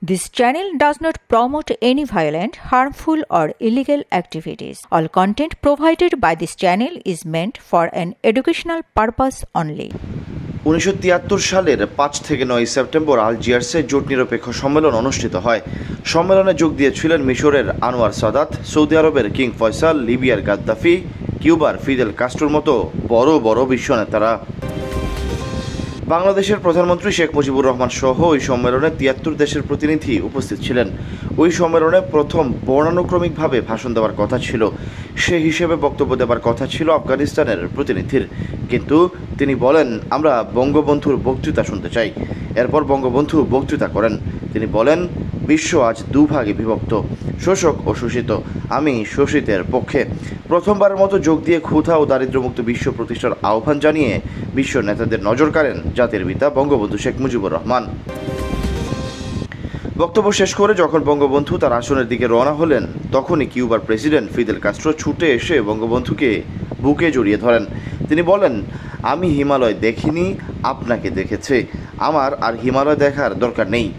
This channel does not promote any violent, harmful, or illegal activities. All content provided by this channel is meant for an educational purpose only. 1973 সালের 5 থেকে 9 September আলজিয়ার্সে জোট নিরপেক্ষ সম্মেলন অনুষ্ঠিত হয়। সম্মেলনে যোগ দিয়েছিলেন মিশরের আনোয়ার সাদাত, সৌদি আরবের কিং ফয়সাল, লিবিয়ার গাদ্দাফি, কিউবার ফিদেল কাস্ট্রোর মতো বড় বড় বিশ্ব নেতারা। বাংলাদেশের প্রধানমন্ত্রী শেখ মুজিবুর রহমান সহ ওই সম্মেলনে 73 দেশের প্রতিনিধি উপস্থিত ছিলেন। ওই সম্মেলনে প্রথম বর্ণানুক্রমিকভাবে ভাষণ দেওয়ার কথা ছিল, সে হিসেবে বক্তব্য দেওয়ার কথা ছিল আফগানিস্তানের প্রতিনিধির, কিন্তু তিনি বলেন আমরা বঙ্গবন্ধুর বক্তৃতা শুনতে চাই। এরপর বঙ্গবন্ধু বক্তৃতা করেন। তিনি বলেন বিশ্ব আজ দুভাগে বিভক্ত, শোষক ও শোষিত। আমি শোষিতের পক্ষে। প্রথমবারের মতো যোগ দিয়ে ক্ষুধা ও দারিদ্র্যমুক্ত বিশ্ব প্রতিষ্ঠার আহ্বান জানিয়ে বিশ্ব নেতাদের নজর কাড়েন জাতির পিতা বঙ্গবন্ধু শেখ মুজিবুর রহমান। বক্তব্য শেষ করে যখন বঙ্গবন্ধু তার আসনের দিকে রওনা হলেন, তখনই কিউবার প্রেসিডেন্ট ফিদেল কাস্ট্রো ছুটে এসে বঙ্গবন্ধুকে বুকে জড়িয়ে ধরেন। তিনি বলেন আমি হিমালয় দেখিনি, আপনাকে দেখেছে, আমার আর হিমালয় দেখার দরকার নেই।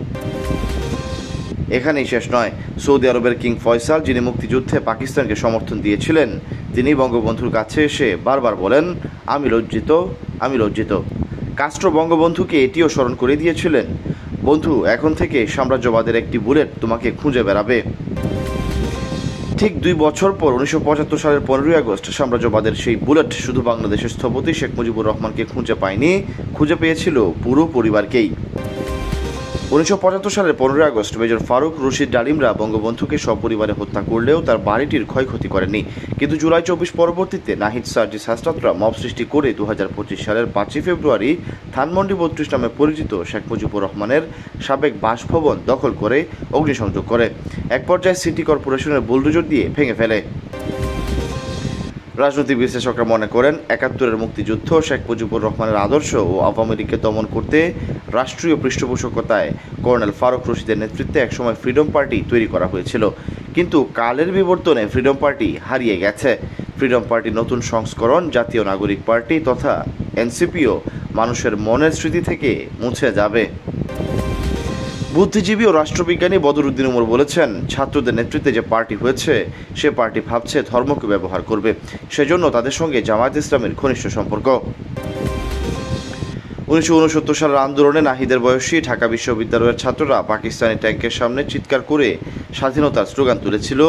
এখানেই শেষ নয়। সৌদি আরবের কিং ফয়সাল, যিনি মুক্তিযুদ্ধে পাকিস্তানকে সমর্থন দিয়েছিলেন, তিনি বঙ্গবন্ধুর কাছে এসে বারবার বলেন আমি লজ্জিত, আমি লজ্জিত। কাস্ট্রো বঙ্গবন্ধুকে এটিও স্মরণ করে দিয়েছিলেন, বন্ধু এখন থেকে সাম্রাজ্যবাদের একটি বুলেট তোমাকে খুঁজে বেড়াবে। ঠিক 2 বছর পর 1975 সালের 15ই আগস্ট সাম্রাজ্যবাদের সেই বুলেট শুধু বাংলাদেশের স্থপতি শেখ মুজিবুর রহমানকে খুঁজে পায়নি, খুঁজে পেয়েছিল পুরো পরিবারকেই। 1975 সালের 15ই আগস্ট মেজর ফারুক রশিদ ডালিমরা বঙ্গবন্ধুকে সপরিবারে হত্যা করলেও তার বাড়িটির ক্ষয়ক্ষতি করেননি। কিন্তু জুলাই 24 পরবর্তীতে নাহিদ সার্জিস হাসনাতরা মব সৃষ্টি করে 2025 সালের 5 ফেব্রুয়ারি ধানমন্ডি 32 নামে পরিচিত শেখ মুজিবুর রহমানের সাবেক বাসভবন দখল করে অগ্নিসংযোগ করে। এক পর্যায়ে সিটি কর্পোরেশনের বুলডোজার দিয়ে ভেঙে ফেলে। রাজনৈতিক বিশ্লেষকরা মনে করেন 71-এর মুক্তিযুদ্ধ শেখ মুজিবুর রহমানের আদর্শ ও আওয়ামী লীগকে দমন করতে রাষ্ট্রীয় পৃষ্ঠপোষকতায় কর্নেল ফারুক রশিদের নেতৃত্বে একসময় ফ্রিডম পার্টি তৈরি করা হয়েছিল, কিন্তু কালের বিবর্তনে ফ্রিডম পার্টি হারিয়ে গেছে। ফ্রিডম পার্টির নতুন সংস্করণ জাতীয় নাগরিক পার্টি তথা এনসিপিও মানুষের মনের স্মৃতি থেকে মুছে যাবে। বুদ্ধিজীবী ও রাষ্ট্রবিজ্ঞানী বদরুদ্দিন উমর বলেছেন ছাত্রদের নেতৃত্বে যে পার্টি হয়েছে সে পার্টি ভাবছে ধর্মকে ব্যবহার করবে, সেজন্য তাদের সঙ্গে জামায়াত ইসলামের ঘনিষ্ঠ সম্পর্ক। 1969 সালের আন্দোলনে নাহিদের বয়সী ঢাকা বিশ্ববিদ্যালয়ের ছাত্ররা পাকিস্তানি ট্যাঙ্কের সামনে চিৎকার করে স্বাধীনতার স্লোগান তুলেছিল,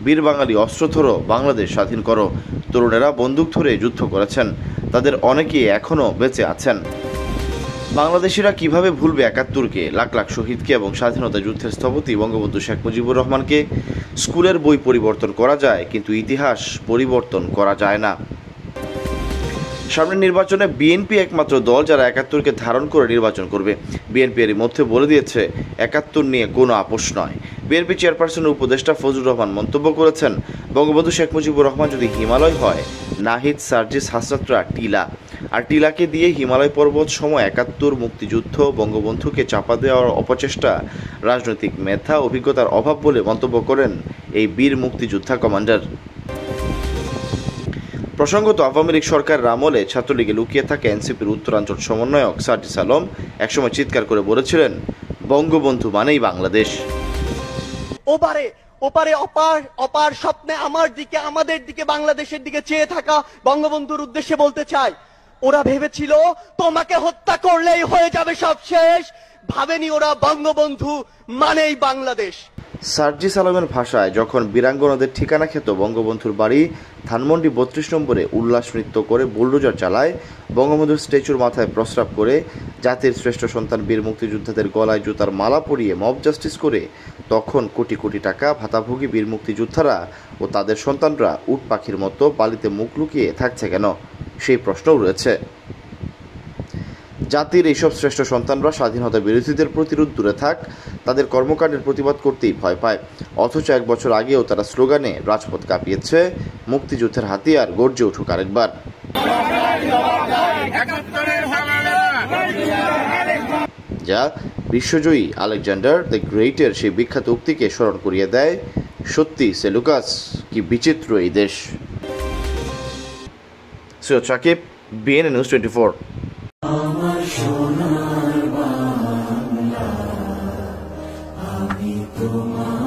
বীর বাঙালি অস্ত্র ধরো, বাংলাদেশ স্বাধীন করো। তরুণেরা বন্দুক ধরে যুদ্ধ করেছেন, তাদের অনেকেই এখনও বেঁচে আছেন। বাংলাদেশিরা কিভাবে ভুলবে 71-কে, লাখ লাখ শহীদকে এবং স্বাধীনতা যুদ্ধের স্থপতি বঙ্গবন্ধু শেখ মুজিবুর রহমানকে? স্কুলের বই পরিবর্তন করা যায়, কিন্তু ইতিহাস পরিবর্তন করা যায় না। সামনের নির্বাচনে বিএনপি একমাত্র দল যারা 71-কে ধারণ করে নির্বাচন করবে। বিএনপি এরই মধ্যে বলে দিয়েছে 71 নিয়ে কোনো আপোষ নয়। বিএনপি চেয়ারপারসনের উপদেষ্টা ফজলুর রহমান মন্তব্য করেছেন, বঙ্গবন্ধু শেখ মুজিবুর রহমান যদি হিমালয় হয়, নাহিদ সার্জিস হাসনাতরা টিলা, আর টিলাকে দিয়ে হিমালয় পর্বত সময় 71 মুক্তিযুদ্ধ বঙ্গবন্ধুকে চাপা দেওয়ার অপচেষ্টা রাজনৈতিক মেধা অভিজ্ঞতার অভাব বলে মন্তব্য করেন এই বীর মুক্তিযোদ্ধা কমান্ডার। প্রসঙ্গত আওয়ামী লীগ সরকারের আমলে ছাত্রলীগে লুকিয়ে থাকা এনসিপির উত্তরাঞ্চল সমন্বয়ক সার্জিস আলম একসময় চিৎকার করে বলেছিলেন বঙ্গবন্ধু মানেই বাংলাদেশ। ওপারে অপার স্বপ্নে আমার দিকে, আমাদের দিকে, বাংলাদেশের দিকে চেয়ে থাকা বঙ্গবন্ধুর উদ্দেশ্যে বলতে চাই, ওরা ভেবেছিল তোমাকে হত্যা করলেই হয়ে যাবে সব শেষ, ভাবেনি ওরা বঙ্গবন্ধু মানেই বাংলাদেশ। সার্জিস আলমের ভাষায় যখন বীরাঙ্গনাদের ঠিকানা খেত বঙ্গবন্ধুর বাড়ি ধানমন্ডি 32 নম্বরে উল্লাস নৃত্য করে বুলডোজার চালায়, বঙ্গবন্ধুর স্ট্যাচুর মাথায় প্রস্রাব করে, জাতির শ্রেষ্ঠ সন্তান বীর মুক্তিযোদ্ধাদের গলায় জুতার মালা পরিয়ে মব জাস্টিস করে, তখন কোটি কোটি টাকা ভাতাভোগী বীর মুক্তিযোদ্ধারা ও তাদের সন্তানরা উট পাখির মতো বালিতে মুখ লুকিয়ে থাকছে কেন, সেই প্রশ্নও রয়েছে। জাতির এইসব শ্রেষ্ঠ সন্তানরা স্বাধীনতা বিরোধীদের প্রতিরোধ দূরে থাক, তাদের কর্মকাণ্ডের প্রতিবাদ করতেই ভয় পায়, অথচ 1 বছর আগেও তারা স্লোগানে রাজপথ কাঁপিয়েছে। মুক্তিযুদ্ধের হাতিয়ার গর্জে উঠুক আরেকবার। যা বিশ্বজয়ী আলেকজান্ডার দ্য গ্রেটের সেই বিখ্যাত উক্তিকে স্মরণ করিয়ে দেয়, সত্যি সেলুকাস কি বিচিত্র এই দেশ। Syed Sakib, BNA news 24। আমার সোনার বাংলা। তোমার